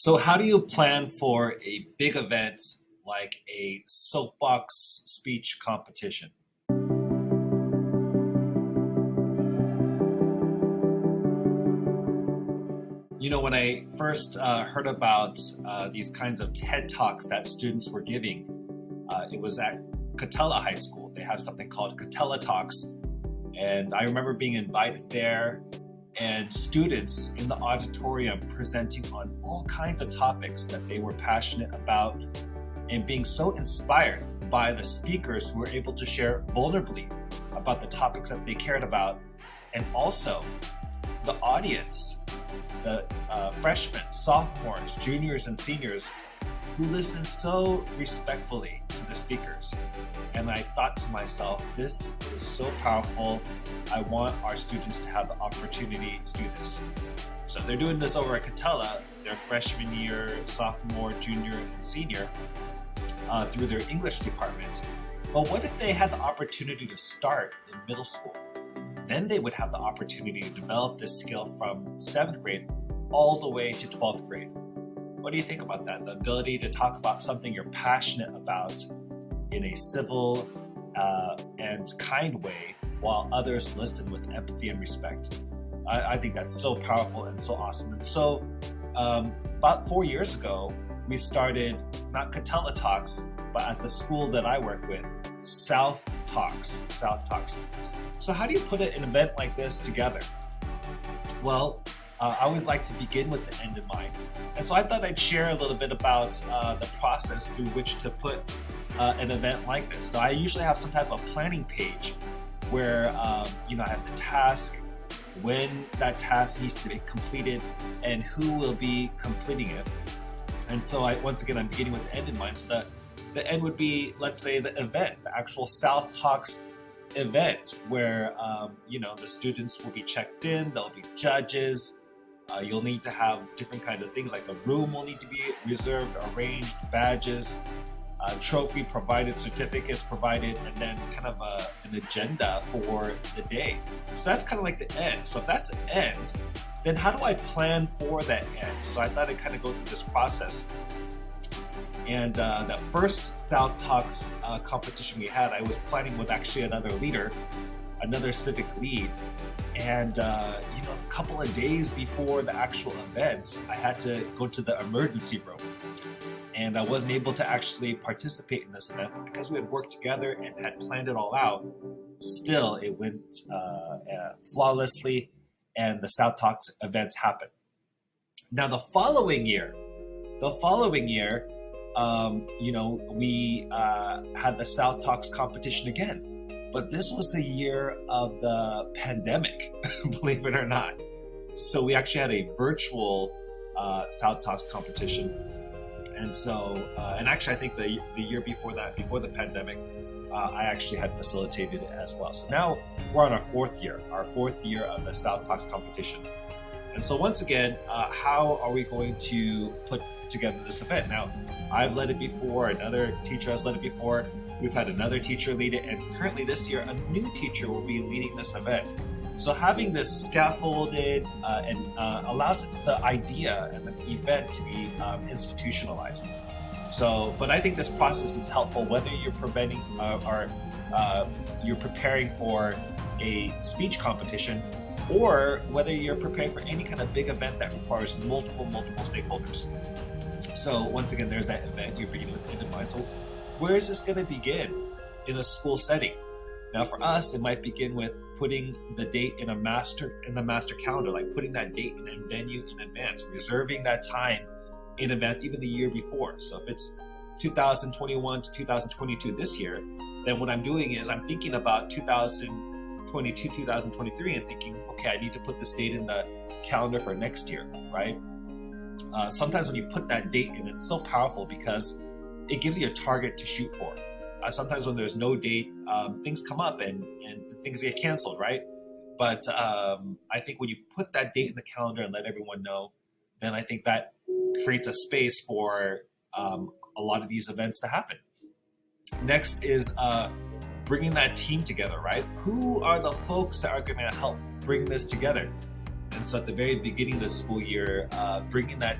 So how do you plan for a big event like a soapbox speech competition? When I first heard about these kinds of TED Talks that students were giving, it was at Catella High School. They have something called Catella Talks. And I remember being invited there and students in the auditorium presenting on all kinds of topics that they were passionate about and being so inspired by the speakers who were able to share vulnerably about the topics that they cared about. And also the audience, the freshmen, sophomores, juniors, and seniors who listened so respectfully to the speakers. And I thought to myself, this is so powerful. I want our students to have the opportunity to do this. So they're doing this over at Catella, their freshman year, sophomore, junior, and senior, through their English department. But what if they had the opportunity to start in middle school? Then they would have the opportunity to develop this skill from 7th grade all the way to 12th grade. What do you think about that? The ability to talk about something you're passionate about in a civil and kind way while others listen with empathy and respect. I think that's so powerful and so awesome. And so about 4 years ago, we started not Catella Talks, but at the school that I work with, SOUTHTalks. So how do you put an event like this together? Well, I always like to begin with the end in mind. And so I thought I'd share a little bit about the process through which to put an event like this. So I usually have some type of planning page where I have the task, when that task needs to be completed, and who will be completing it. And so I'm beginning with the end in mind. So the end would be, let's say, the event, the actual SOUTHTalks event where, the students will be checked in, there'll be judges, you'll need to have different kinds of things, like the room will need to be reserved, arranged, badges, trophy provided, certificates provided, and then kind of an agenda for the day. So that's kind of like the end. So if that's the end, then how do I plan for that end? So I thought I'd kind of go through this process. And the first SOUTHTalks competition we had, I was planning with actually another leader, another civic lead. And, a couple of days before the actual event, I had to go to the emergency room. And I wasn't able to actually participate in this event, but because we had worked together and had planned it all out, still it went flawlessly, and the SOUTHTalks events happened. Now the following year, we had the SOUTHTalks competition again. But this was the year of the pandemic, believe it or not. So we actually had a virtual SOUTHTalks competition. And so, and actually I think the year before that, before the pandemic, I actually had facilitated it as well. So now we're on our fourth year of the SOUTHTalks competition. And so once again, how are we going to put together this event? Now, I've led it before, another teacher has led it before, we've had another teacher lead it, and currently this year, a new teacher will be leading this event. So having this scaffolded allows the idea and the event to be institutionalized. So, but I think this process is helpful whether you're you're preparing for a speech competition, or whether you're preparing for any kind of big event that requires multiple stakeholders. So once again, there's that event, you're beginning with the end in mind. So where is this going to begin? In a school setting. Now for us, it might begin with putting the date in the master calendar, like putting that date and venue in advance, reserving that time in advance, even the year before. So if it's 2021 to 2022 this year, then what I'm doing is I'm thinking about 2022, 2023 and thinking, okay, I need to put this date in the calendar for next year, right? Sometimes when you put that date in, it's so powerful because it gives you a target to shoot for. Sometimes when there's no date, things come up and things get canceled, right? But I think when you put that date in the calendar and let everyone know, then I think that creates a space for a lot of these events to happen. Next is bringing that team together, right? Who are the folks that are going to help bring this together? And so at the very beginning of the school year, bringing that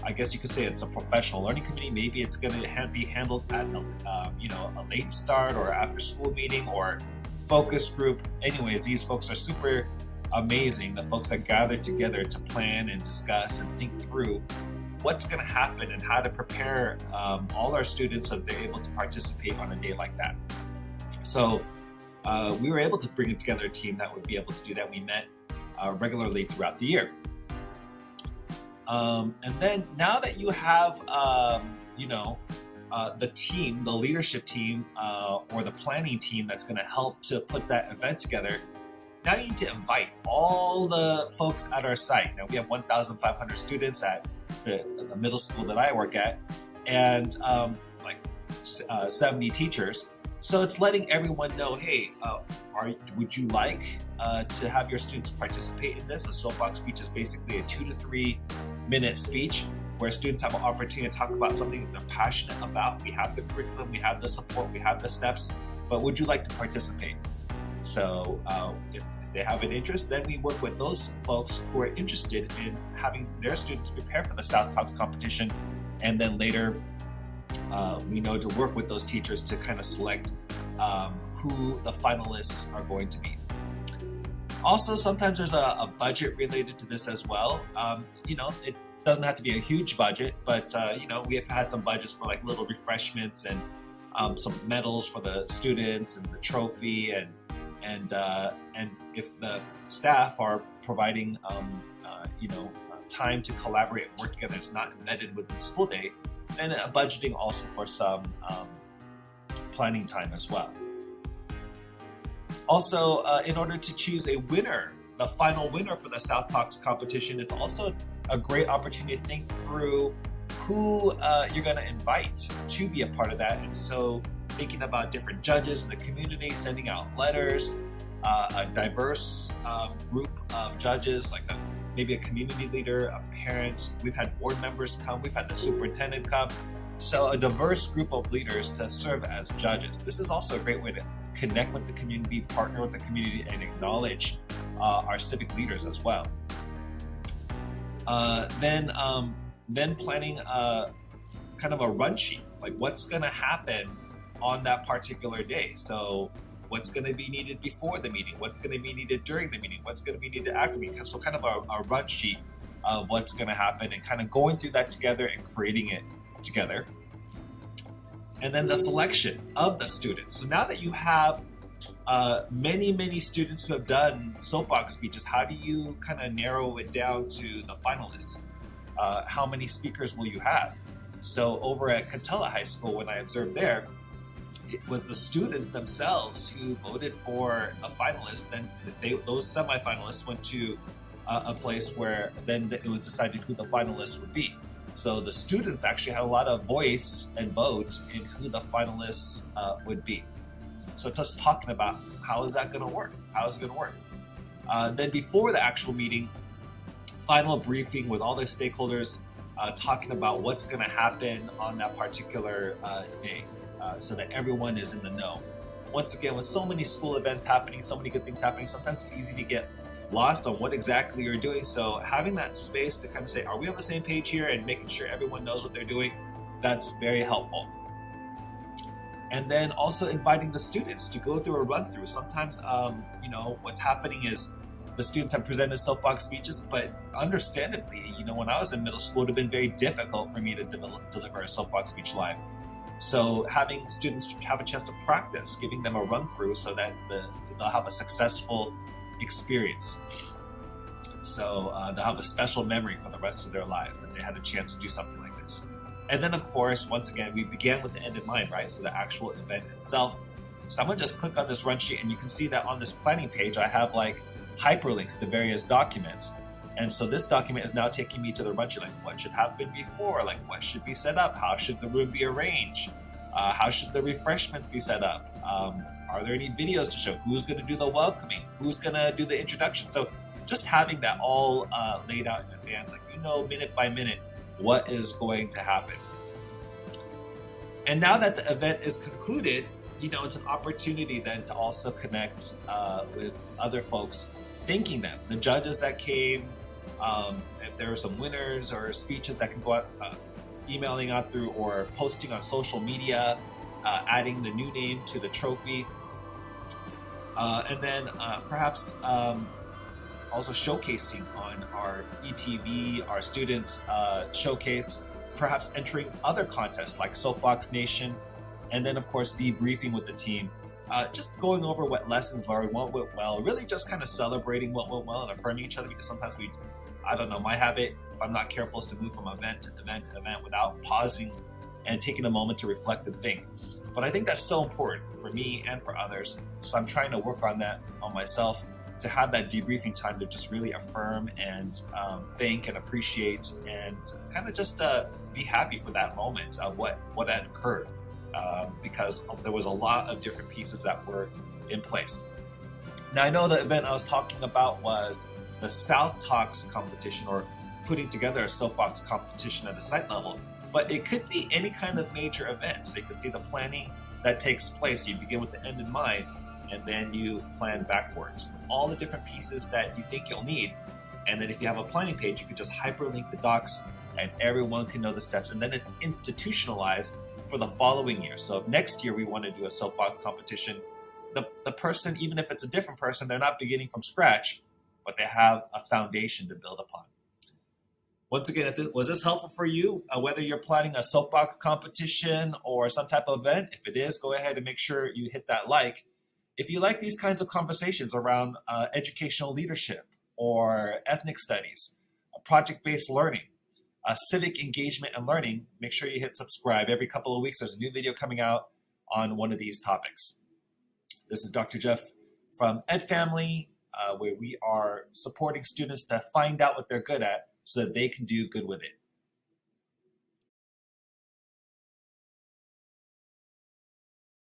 I guess you could say it's a professional learning committee. Maybe it's going to be handled at a late start or after school meeting or focus group. Anyways, these folks are super amazing. The folks that gather together to plan and discuss and think through what's going to happen and how to prepare all our students so they're able to participate on a day like that. So we were able to bring together a team that would be able to do that. We met regularly throughout the year. And then now that you have, the team, the leadership team, or the planning team that's going to help to put that event together, now you need to invite all the folks at our site. Now we have 1,500 students at the middle school that I work at, and 70 teachers. So it's letting everyone know, hey, would you like to have your students participate in this? A soapbox speech is basically a 2 to 3 minute speech where students have an opportunity to talk about something that they're passionate about. We have the curriculum, we have the support, we have the steps, but would you like to participate? So if they have an interest, then we work with those folks who are interested in having their students prepare for the SOUTHTalks competition, and then later we know to work with those teachers to kind of select who the finalists are going to be. Also, sometimes there's a budget related to this as well. It doesn't have to be a huge budget, but we have had some budgets for like little refreshments and some medals for the students and the trophy, and if the staff are providing time to collaborate and work together, it's not embedded within the school day, then budgeting also for some planning time as well. Also, in order to choose a winner, the final winner for the SOUTHTalks competition, it's also a great opportunity to think through who you're going to invite to be a part of that. And so thinking about different judges in the community, sending out letters, a diverse group of judges, like maybe a community leader, a parent. We've had board members come, we've had the superintendent come. So a diverse group of leaders to serve as judges. This is also a great way to connect with the community, partner with the community, and acknowledge our civic leaders as well. Then planning kind of a run sheet, like what's going to happen on that particular day. So what's going to be needed before the meeting, what's going to be needed during the meeting, what's going to be needed after the meeting. So kind of a run sheet of what's going to happen and kind of going through that together and creating it together. And then the selection of the students. So now that you have many students who have done soapbox speeches, how do you kind of narrow it down to the finalists? How many speakers will you have? So over at Catella High School, when I observed there, it was the students themselves who voted for a finalist. Then those semifinalists went to a place where then it was decided who the finalists would be. So the students actually had a lot of voice and vote in who the finalists would be. So just talking about how is that going to work? How is it going to work? Then before the actual meeting, final briefing with all the stakeholders, talking about what's going to happen on that particular day, so that everyone is in the know. Once again, with so many school events happening, so many good things happening, sometimes it's easy to get lost on what exactly you're doing. So having that space to kind of say, are we on the same page here, and making sure everyone knows what they're doing, that's very helpful. And then also inviting the students to go through a run through. Sometimes, what's happening is the students have presented soapbox speeches, but understandably, when I was in middle school, it would have been very difficult for me to deliver a soapbox speech live. So having students have a chance to practice, giving them a run through so that they'll have a successful experience. So they'll have a special memory for the rest of their lives that they had a chance to do something like this. And then, of course, once again, we began with the end in mind, right? So the actual event itself. So I'm going to just click on this run sheet, and you can see that on this planning page, I have like hyperlinks to various documents. And so this document is now taking me to the run sheet, like what should happen before, like what should be set up, how should the room be arranged, how should the refreshments be set up, are there any videos to show, who's going to do the welcoming, who's going to do the introduction. So just having that all laid out in advance, like minute by minute, what is going to happen. And now that the event is concluded, it's an opportunity then to also connect with other folks, thanking them, the judges that came, If there are some winners or speeches that can go out, emailing out through or posting on social media, adding the new name to the trophy, and then perhaps also showcasing on our ETV, our student showcase, perhaps entering other contests like Soapbox Nation, and then of course debriefing with the team, just going over what lessons learned, what went well, really just kind of celebrating what went well and affirming each other, because sometimes I don't know, my habit, if I'm not careful, is to move from event to event to event without pausing and taking a moment to reflect and think. But I think that's so important for me and for others, so I'm trying to work on that on myself, to have that debriefing time to just really affirm and thank and appreciate and kind of just be happy for that moment of what had occurred, because there was a lot of different pieces that were in place. Now, I know the event I was talking about was the SOUTHTalks competition, or putting together a soapbox competition at a site level, but it could be any kind of major event. So you can see the planning that takes place. You begin with the end in mind, and then you plan backwards with all the different pieces that you think you'll need. And then if you have a planning page, you can just hyperlink the docs and everyone can know the steps. And then it's institutionalized for the following year. So if next year we want to do a soapbox competition, the person, even if it's a different person, they're not beginning from scratch, but they have a foundation to build upon. Once again, was this helpful for you, whether you're planning a soapbox competition or some type of event? If it is, go ahead and make sure you hit that like. If you like these kinds of conversations around educational leadership or ethnic studies, project-based learning, civic engagement and learning, make sure you hit subscribe. Every couple of weeks, there's a new video coming out on one of these topics. This is Dr. Jeff from Ed Family, where we are supporting students to find out what they're good at so that they can do good with it.